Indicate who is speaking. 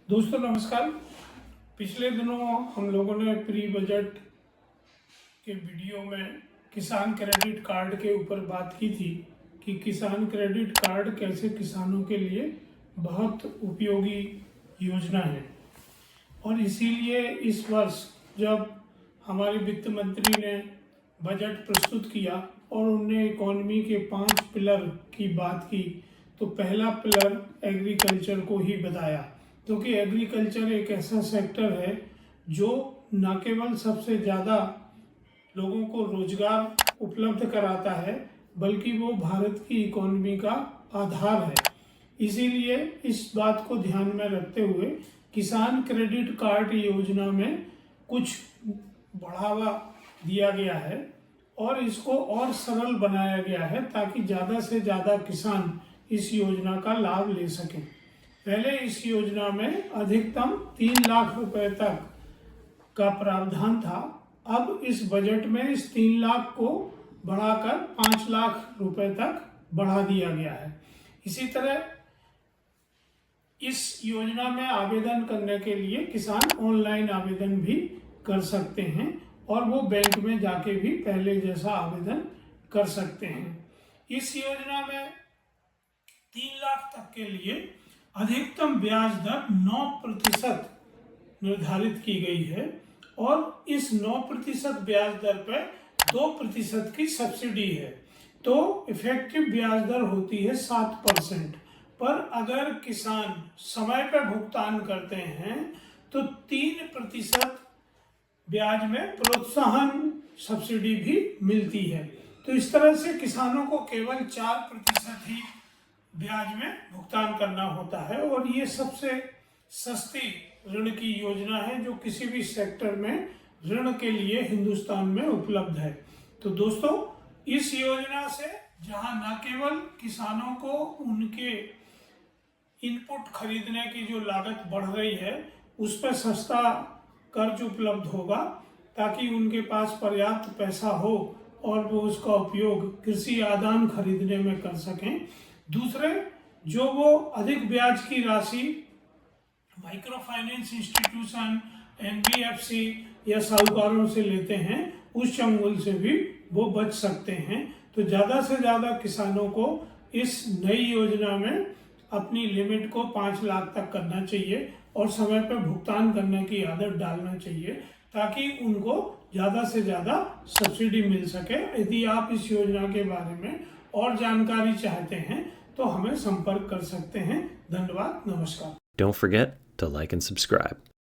Speaker 1: दोस्तों नमस्कार। पिछले दिनों हम लोगों ने प्री बजट के वीडियो में किसान क्रेडिट कार्ड के ऊपर बात की थी कि किसान क्रेडिट कार्ड कैसे किसानों के लिए बहुत उपयोगी योजना है। और इसीलिए इस वर्ष जब हमारे वित्त मंत्री ने बजट प्रस्तुत किया और उन्होंने इकोनॉमी के 5 पिलर की बात की, तो पहला पिलर एग्रीकल्चर को ही बताया, क्योंकि एग्रीकल्चर एक ऐसा सेक्टर है जो न केवल सबसे ज़्यादा लोगों को रोजगार उपलब्ध कराता है, बल्कि वो भारत की इकोनॉमी का आधार है। इसीलिए इस बात को ध्यान में रखते हुए किसान क्रेडिट कार्ड योजना में कुछ बढ़ावा दिया गया है और इसको और सरल बनाया गया है ताकि ज़्यादा से ज़्यादा किसान इस योजना का लाभ ले सकें। पहले इस योजना में अधिकतम 3 लाख रुपए तक का प्रावधान था। अब इस बजट में इस 3 लाख को बढ़ाकर 5 लाख रुपए तक बढ़ा दिया गया है। इसी तरह इस योजना में आवेदन करने के लिए किसान ऑनलाइन आवेदन भी कर सकते हैं और वो बैंक में जाके भी पहले जैसा आवेदन कर सकते हैं। इस योजना में 3 लाख तक के लिए अधिकतम ब्याज दर 9% निर्धारित की गई है और इस 9% ब्याज दर पर 2% की सब्सिडी है, तो इफेक्टिव ब्याज दर होती है 7%। पर अगर किसान समय पर भुगतान करते हैं तो 3% ब्याज में प्रोत्साहन सब्सिडी भी मिलती है। तो इस तरह से किसानों को केवल 4% ही ब्याज में भुगतान करना होता है और ये सबसे सस्ती ऋण की योजना है जो किसी भी सेक्टर में ऋण के लिए हिंदुस्तान में उपलब्ध है। तो दोस्तों, इस योजना से जहां न केवल किसानों को उनके इनपुट खरीदने की जो लागत बढ़ रही है उस पर सस्ता कर्ज उपलब्ध होगा ताकि उनके पास पर्याप्त पैसा हो और वो उसका उपयोग कृषि आदान खरीदने में कर सकें। दूसरे, जो वो अधिक ब्याज की राशि माइक्रो फाइनेंस इंस्टीट्यूशन, एनबीएफसी या साहूकारों से लेते हैं, उस चंगुल से भी वो बच सकते हैं। तो ज़्यादा से ज़्यादा किसानों को इस नई योजना में अपनी लिमिट को 5 लाख तक करना चाहिए और समय पर भुगतान करने की आदत डालना चाहिए ताकि उनको ज़्यादा से ज़्यादा सब्सिडी मिल सके। यदि आप इस योजना के बारे में और जानकारी चाहते हैं तो हमें संपर्क कर सकते हैं। धन्यवाद, नमस्कार।
Speaker 2: Don't forget to like and subscribe.